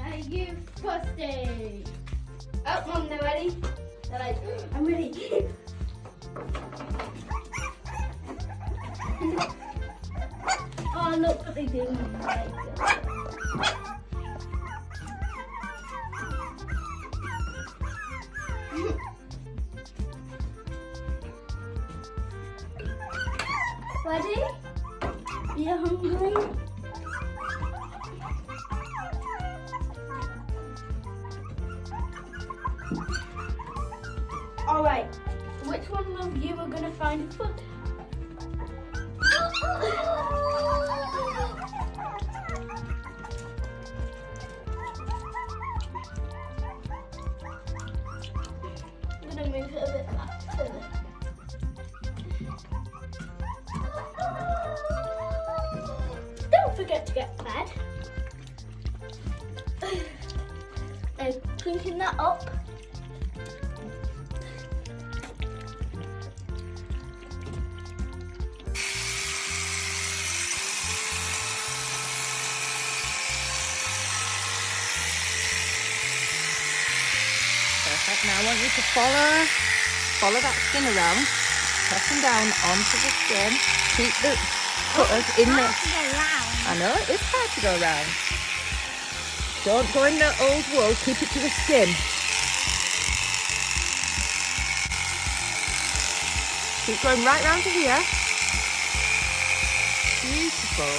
Are you pussy? Oh, Mum, they're ready. They're like, I'm ready. Oh, look what they do. Ready? Are you hungry? Alright, which one of you are going to find food? I'm going to move it a bit back further. Don't forget to get fed. Cleaning that up. Perfect. Now I want you to follow that skin around, pressing down onto the skin. Keep the cutters in there. I know, it is hard to go around. Don't go in the old wool, keep it to the skin. Keep going right round to here. Beautiful.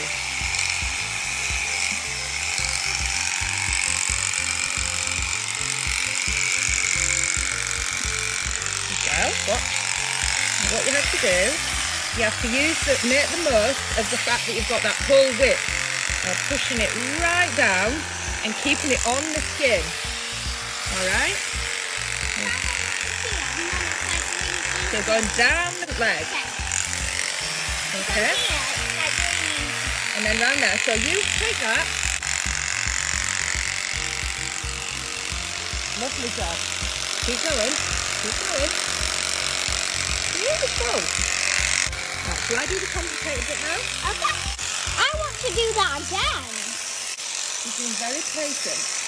What you have to do, you have to make the most of the fact that you've got that whole width. Pushing it right down and keeping it on the skin. Alright? So going down the leg. Okay? And then round there. So you take that. Lovely job. Keep going. Keep going. Beautiful. Right, shall I do the complicated bit now? Okay. I want to do that again. You're being very patient.